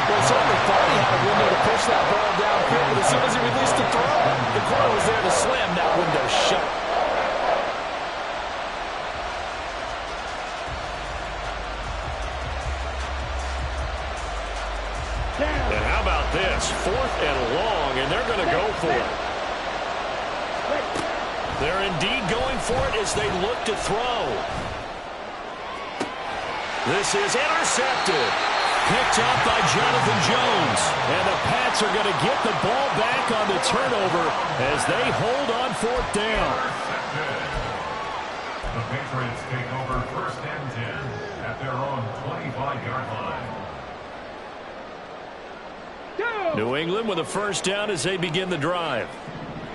Speaker 8: Well, certainly thought he had a window to push that ball downfield, but as soon as he released the throw, the corner was there to slam
Speaker 6: and they're going to go for it. They're indeed going for it as they look to throw. This is intercepted. Picked up by Jonathan Jones. And the Pats are going to get the ball back on the turnover as they hold on 4th down.
Speaker 9: The Patriots take over 1st and 10 at their own 25-yard line.
Speaker 6: New England with a 1st down as they begin the drive.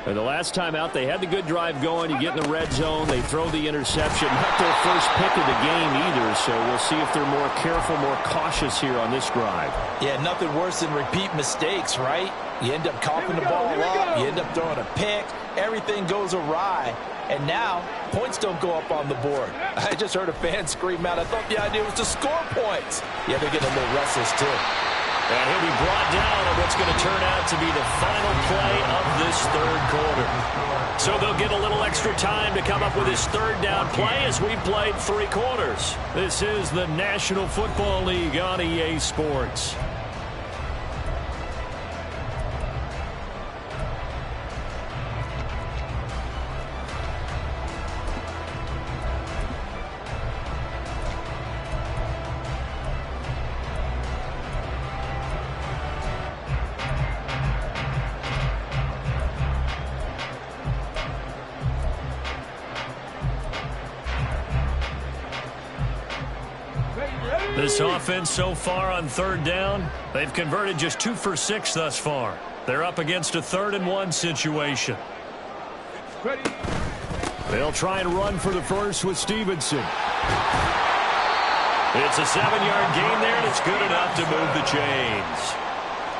Speaker 6: And the last time out, they had the good drive going. You get in the red zone. They throw the interception. Not their first pick of the game either, so we'll see if they're more careful, more cautious here on this drive.
Speaker 8: Yeah, nothing worse than repeat mistakes, right? You end up coughing the ball up. You end up throwing a pick. Everything goes awry. And now, points don't go up on the board. I just heard a fan scream out. I thought the idea was to score points. Yeah, they're getting a little restless, too.
Speaker 6: And he'll be brought down on what's going to turn out to be the final play of this 3rd quarter. So they'll get a little extra time to come up with his 3rd down play as we've played 3 quarters. This is the National Football League on EA Sports. This offense so far on 3rd down, they've converted just 2 for 6 thus far. They're up against a 3rd and 1 situation. They'll try and run for the first with Stevenson. It's a 7-yard gain there, and it's good enough to move the chains.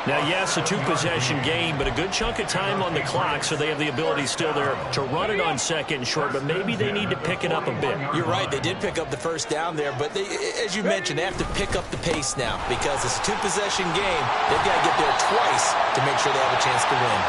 Speaker 6: Now, yes, a 2-possession game, but a good chunk of time on the clock, so they have the ability still there to run it on 2nd and short, but maybe they need to pick it up a bit.
Speaker 8: You're right. They did pick up the 1st down there, but they, as you mentioned, they have to pick up the pace now because it's a 2-possession game. They've got to get there twice to make sure they have a chance to win.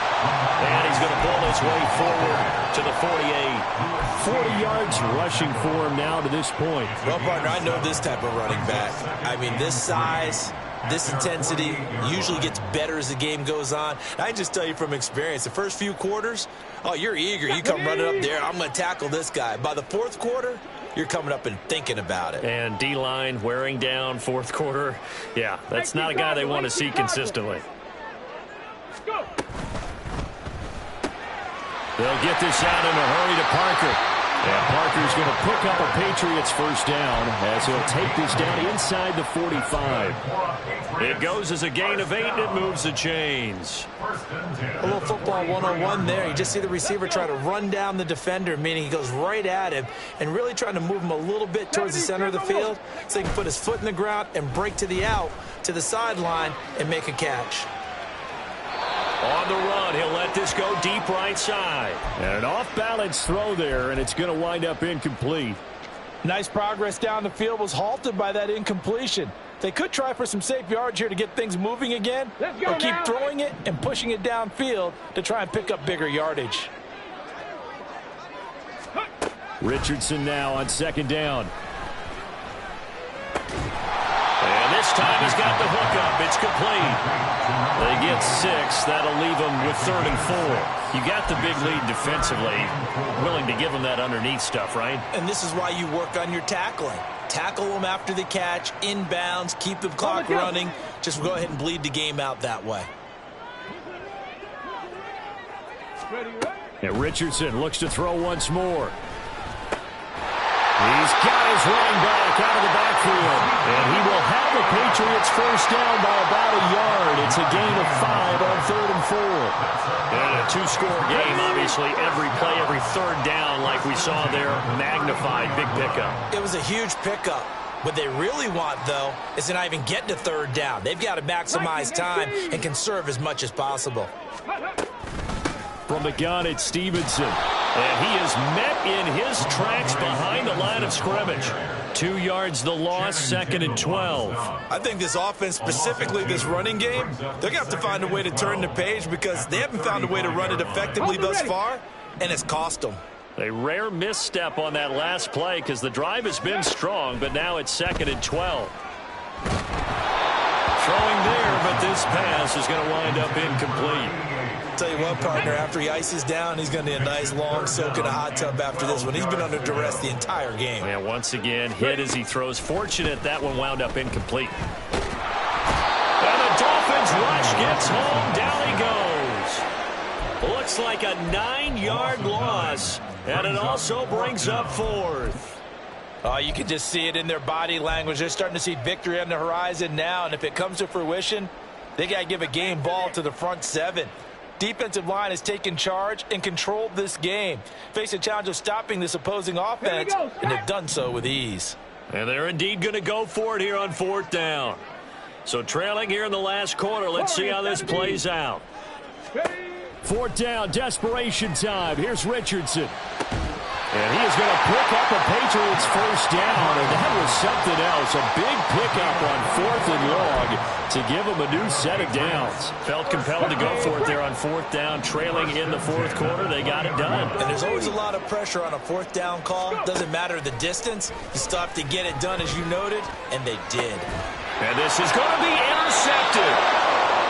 Speaker 6: And he's going to pull his way forward to the 48. 40 yards rushing for him now to this point.
Speaker 8: Well, partner, I know this type of running back. I mean, this size, this intensity usually gets better as the game goes on. I just tell you from experience, the first few quarters, oh, you're eager. You come running up there, I'm going to tackle this guy. By the 4th quarter, you're coming up and thinking about it.
Speaker 6: And D-line wearing down 4th quarter. Yeah, that's not a guy they want to see consistently. They'll get this out in a hurry to Parker. And Parker's going to pick up a Patriots 1st down as he'll take this down inside the 45. It goes as a gain of 8, and it moves the chains.
Speaker 8: A little football 101 there. You just see the receiver try to run down the defender, meaning he goes right at him and really trying to move him a little bit towards the center of the field so he can put his foot in the ground and break to the out, to the sideline, and make a catch.
Speaker 6: On the run, he'll let this go deep right side. And an off-balance throw there, and it's going to wind up incomplete.
Speaker 8: Nice progress down the field was halted by that incompletion. They could try for some safe yards here to get things moving again, or keep throwing it and pushing it downfield to try and pick up bigger yardage.
Speaker 6: Richardson now on 2nd down. And this time he's got the hook up. It's complete. They get 6. That'll leave them with 3rd and 4. You got the big lead defensively. Willing to give them that underneath stuff, right?
Speaker 8: And this is why you work on your tackling. Tackle them after the catch, inbounds, keep the clock running. Just go ahead and bleed the game out that way.
Speaker 6: And Richardson looks to throw once more. He's got his running back out of the backfield. And he will have the Patriots 1st down by about a yard. It's a gain of 5 on 3rd and 4. And a 2-score game, obviously. Every play, every 3rd down, like we saw there, magnified. Big pickup.
Speaker 8: It was a huge pickup. What they really want, though, is to not even get to 3rd down. They've got to maximize time and conserve as much as possible.
Speaker 6: From the gun, it's Stevenson. And he is met in his tracks behind the line of scrimmage. 2 yards the loss, 2nd and 12.
Speaker 8: I think this offense, specifically this running game, they're going to have to find a way to turn the page because they haven't found a way to run it effectively thus far, and it's cost them.
Speaker 6: A rare misstep on that last play because the drive has been strong, but now it's 2nd and 12. Throwing there, but this pass is going to wind up incomplete.
Speaker 8: tell you what, partner, after he ices down, he's going to need a nice long soak in a hot tub after this one. He's been under duress the entire game.
Speaker 6: And once again, hit as he throws. Fortunate that one wound up incomplete. And the Dolphins rush gets home. Down he goes. Looks like a 9-yard loss. And it also brings up 4th.
Speaker 8: Oh, you can just see it in their body language. They're starting to see victory on the horizon now. And if it comes to fruition, they got to give a game ball to the front 7. Defensive line has taken charge and controlled this game. Face a challenge of stopping this opposing offense, and they've done so with ease.
Speaker 6: And they're indeed going to go for it here on 4th down. So trailing here in the last quarter. Let's see how this plays out. 4th down, desperation time. Here's Richardson. And he is going to pick up a Patriots first down, and that was something else. A big pickup on 4th and long to give him a new set of downs. Felt compelled to go for it there on 4th down, trailing in the 4th quarter. They got it done.
Speaker 8: And there's always a lot of pressure on a 4th down call. Doesn't matter the distance. You still have to get it done, as you noted, and they did.
Speaker 6: And this is going to be intercepted.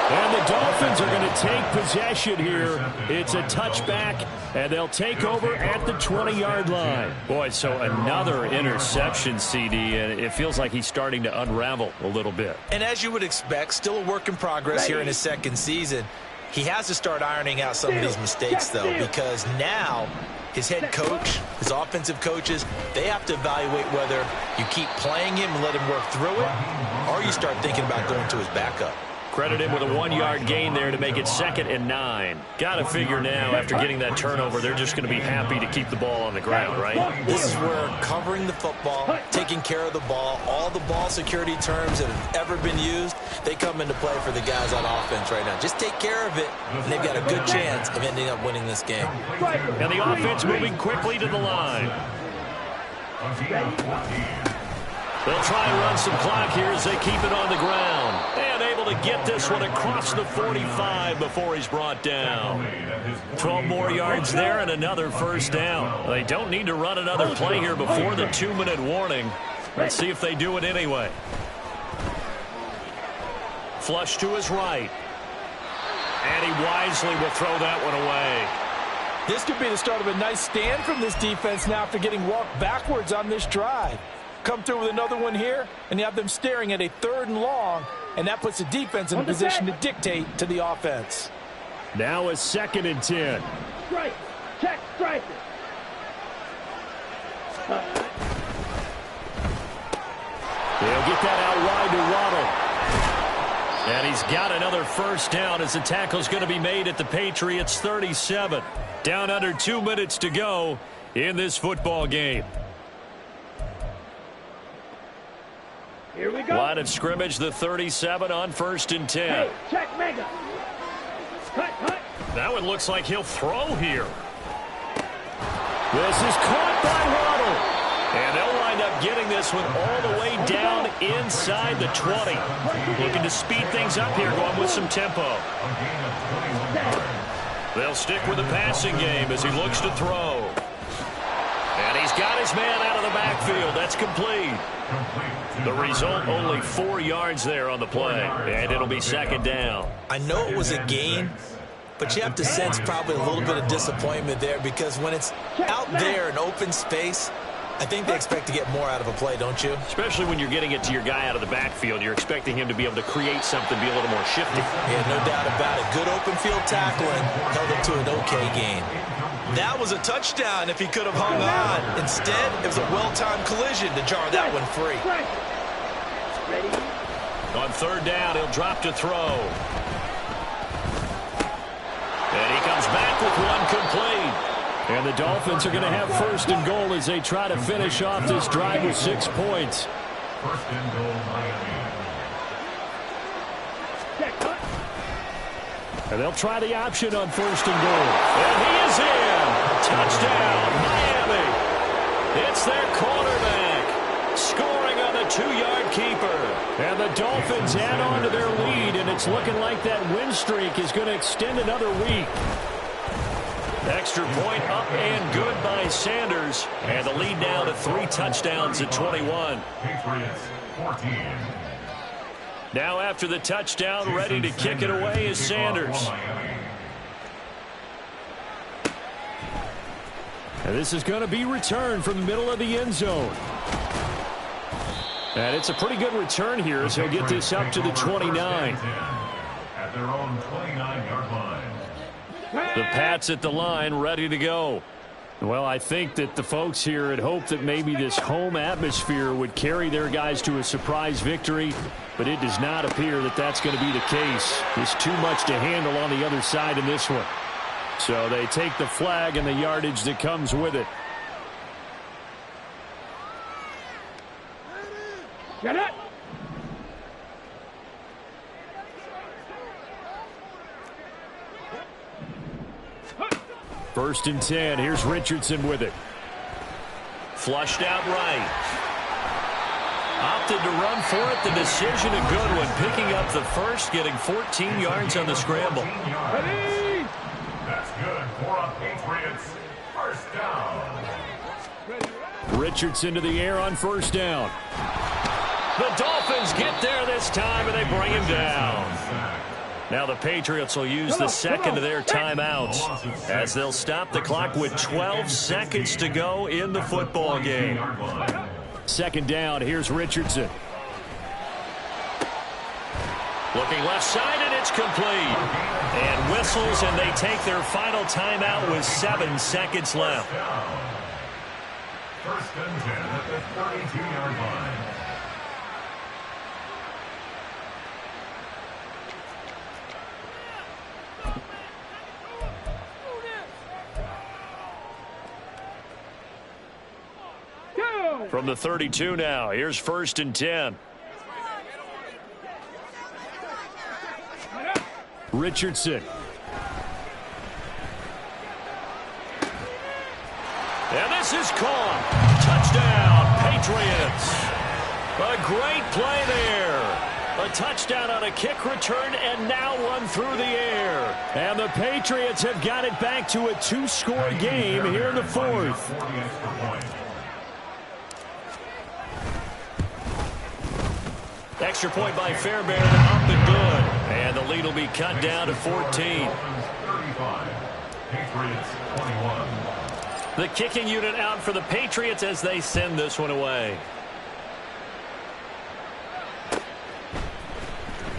Speaker 6: And the Dolphins are going to take possession here. It's a touchback, and they'll take over at the 20-yard line. Boy, so another interception, CD, and it feels like he's starting to unravel a little bit.
Speaker 8: And as you would expect, still a work in progress here in his second season. He has to start ironing out some of these mistakes, though, because now his head coach, his offensive coaches, they have to evaluate whether you keep playing him and let him work through it, or you start thinking about going to his backup.
Speaker 6: Credit him with a 1-yard gain there to make it 2nd and 9. Got to figure now, after getting that turnover, they're just going to be happy to keep the ball on the ground, right?
Speaker 8: This is where covering the football, taking care of the ball, all the ball security terms that have ever been used, they come into play for the guys on offense right now. Just take care of it, and they've got a good chance of ending up winning this game.
Speaker 6: And the offense moving quickly to the line. They'll try and run some clock here as they keep it on the ground. And able to get this one across the 45 before he's brought down. 12 more yards there and another first down. They don't need to run another play here before the 2-minute warning. Let's see if they do it anyway. Flush to his right. And he wisely will throw that one away.
Speaker 8: This could be the start of a nice stand from this defense now after getting walked backwards on this drive. Come through with another one here, and you have them staring at a 3rd and long, and that puts the defense in a position to dictate to the offense.
Speaker 6: Now a 2nd and 10.
Speaker 7: Strike. Check. Strike.
Speaker 6: They'll get that out wide to Waddle. And he's got another first down as the tackle's going to be made at the Patriots 37. Down under 2 minutes to go in this football game.
Speaker 7: Here we go.
Speaker 6: Line of scrimmage, the 37 on 1st and 10.
Speaker 7: Hey, check mega. Cut.
Speaker 6: That one looks like he'll throw here. This is caught by Waddle. And they'll wind up getting this one all the way down inside the 20. Looking to speed things up here, going with some tempo. They'll stick with the passing game as he looks to throw. And he's got his man out of the backfield. That's complete. The result, only 4 yards there on the play. And it'll be 2nd down.
Speaker 8: I know it was a gain, but you have to sense probably a little bit of disappointment there because when it's out there in open space, I think they expect to get more out of a play, don't you?
Speaker 6: Especially when you're getting it to your guy out of the backfield. You're expecting him to be able to create something, be a little more shifty.
Speaker 8: Yeah, no doubt about it. Good open field tackling held it to an okay gain. That was a touchdown if he could have hung on. Instead, it was a well-timed collision to jar that one free.
Speaker 6: On 3rd down, he'll drop to throw. And he comes back with one complete. And the Dolphins are going to have 1st and goal as they try to finish off this drive with 6 points.
Speaker 9: 1st and goal, Miami.
Speaker 6: And they'll try the option on 1st and goal. And he is in. Touchdown, Miami. It's their quarterback scoring on the 2-yard keeper. And the Dolphins add on to their lead, and it's looking like that win streak is going to extend another week. Extra point up and good by Sanders. And the lead now to 3 touchdowns at 21.
Speaker 9: Patriots 14.
Speaker 6: Now after the touchdown, ready to kick it away is Sanders. And this is going to be returned from the middle of the end zone. And it's a pretty good return here as he'll get this up to the 29.
Speaker 9: At their own 29-yard line.
Speaker 6: The Pats at the line, ready to go. Well, I think that the folks here had hoped that maybe this home atmosphere would carry their guys to a surprise victory, but it does not appear that that's going to be the case. There's too much to handle on the other side in this one. So they take the flag and the yardage that comes with it.
Speaker 7: Get it!
Speaker 6: First and 10. Here's Richardson with it. Flushed out right. Opted to run for it. The decision a good one. Picking up the first, getting 14 yards on the scramble.
Speaker 9: That's good for a Patriots first down.
Speaker 6: Richardson to the air on first down. The Dolphins get there this time, and they bring him down. Now the Patriots will use the second of their timeouts as they'll stop the clock with 12 seconds to go in the football game. Second down, here's Richardson. Looking left side, and it's complete. And whistles, and they take their final timeout with 7 seconds left.
Speaker 9: First and 10 at the 32-yard line.
Speaker 6: From the 32 now, here's first and 10. Richardson. And this is caught. Touchdown, Patriots. A great play there. A touchdown on a kick return and now one through the air. And the Patriots have got it back to a 2-score game here in the fourth. Extra point by Fairbairn, up and good. And the lead will be cut down to 14.
Speaker 9: 35, Patriots 21.
Speaker 6: The kicking unit out for the Patriots as they send this one away.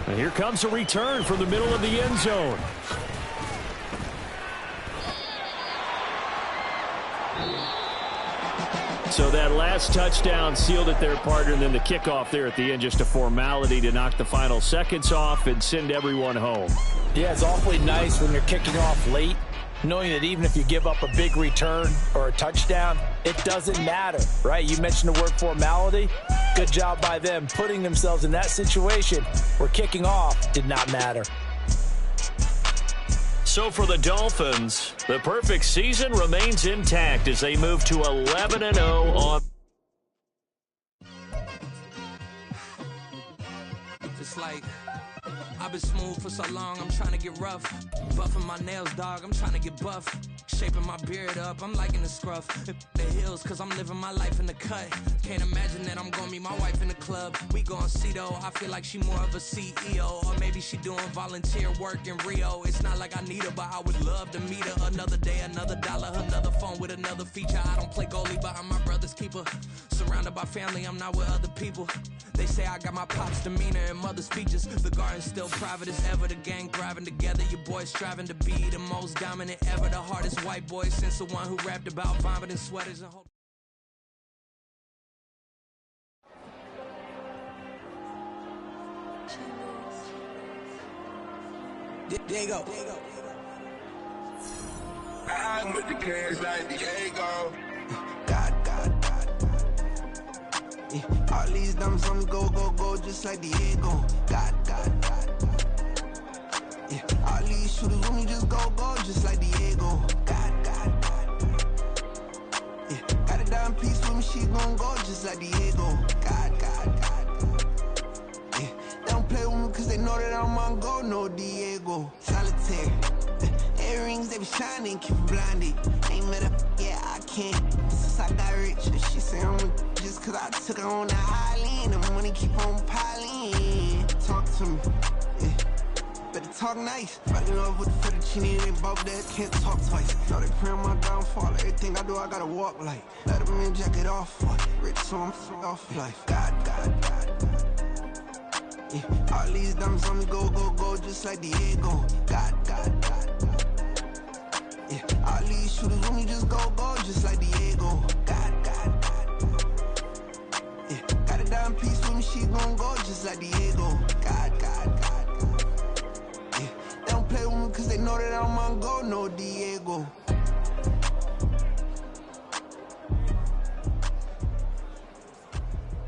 Speaker 6: And here comes a return from the middle of the end zone. So that last touchdown sealed it their partner, and then the kickoff there at the end, just a formality to knock the final seconds off and send everyone home.
Speaker 8: Yeah, it's awfully nice when you're kicking off late, knowing that even if you give up a big return or a touchdown, it doesn't matter, right? You mentioned the word formality. Good job by them putting themselves in that situation where kicking off did not matter.
Speaker 6: So for the Dolphins, the perfect season remains intact as they move to 11-0 on.
Speaker 10: It's like I've been smooth for so long, I'm trying to get rough. Buffing my nails, dog, I'm trying to get buff. Shaping my beard up, I'm liking the scruff. The hills, cause I'm living my life in the cut. Can't imagine that I'm gonna meet my wife in the club. We gon' see though, I feel like she more of a CEO. Or maybe she doing volunteer work in Rio. It's not like I need her, but I would love to meet her. Another day, another dollar, another phone with another feature. I don't play goalie, but I'm my brother's keeper. Surrounded by family, I'm not with other people. They say I got my pop's demeanor and mother's features. The garden's still private as ever, the gang thriving together. Your boys striving to be the most dominant ever. The hardest white boy since the one who rapped about vomiting sweaters and hope.
Speaker 3: There you go.
Speaker 11: I'm with the cash like Diego.
Speaker 3: God. Yeah, all these diamonds on me go, just like Diego. God. Yeah, all these shooters on me just go, just like Diego. God. Yeah, got a dime piece with me, she gon' go just like Diego. God. Yeah, they don't play with me cause they know that I'm on go, no Diego. Solitaire. Earrings, they be shining, keep me blinded. Ain't met up, yeah, I can't. Since I got rich, she say I'm with just cause I took her on the island. The money keep on piling. Talk to me, yeah. better talk nice. Fucking up with the fettuccine, they both dead, can't talk twice. Know they pray on my downfall, everything I do, I gotta walk like. Let them in, jacket off, what? Rich, so I'm off life. God. Yeah, all these diamonds on me go, just like Diego. God. Yeah, all these shooters on me just go, just like Diego. God. Yeah, got a dime piece with me, she gon' go just like Diego. God. Yeah, they don't play with me cause they know that I'm on go, no Diego.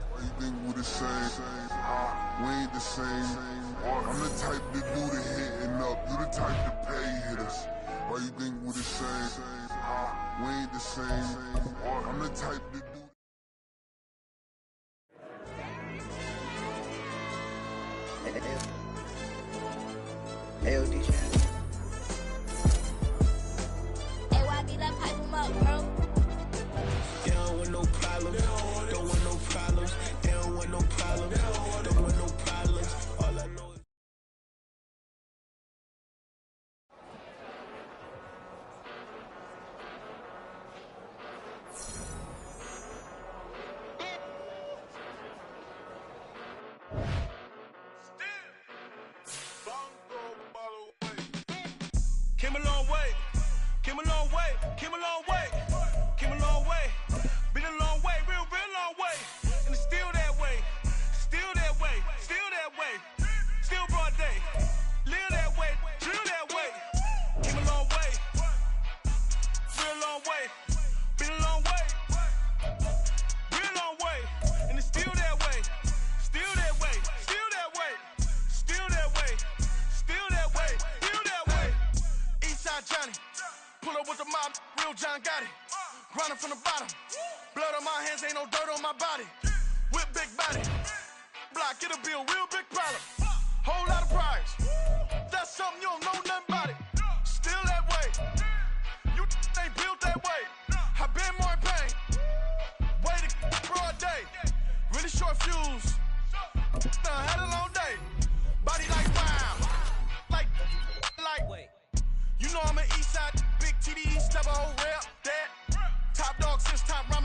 Speaker 4: Why you think we the same? We ain't the same. I'm the type to do the hitting up, you the type to pay hitters. Why you think we the same? We ain't the same. I'm the type to do.
Speaker 12: AOD.
Speaker 13: Hey, YB, let's pipe him up, bro.
Speaker 5: They don't want no problems. Don't want no problems. They don't want no problems. Don't want no problems. All I know is.
Speaker 1: Came a long way, came a long way, came a long way, came a long way. Been a long way, real long way. And it's still that way, still that way, still that way. Still broad day, live that way, drill that way. Came a long way, real long way. Been a long way, real long way. And it's still that way, still that way, still that way, still that way, still that way, still that way. Eastside Johnny, pull up with the mob, real John Gotti. Grinding from the bottom, blood on my hands, ain't no dirt on my body. Whip big body, block, get a bill, real big problem. Whole lot of prize, that's something you don't know nothing about it. Still that way, you ain't built that way. I been more in pain, way to broad day. Really short fuse, had a long day. Body like wow, like. You know I'm an Eastside, big TDE, step a whole rep, that. Top dog since top round.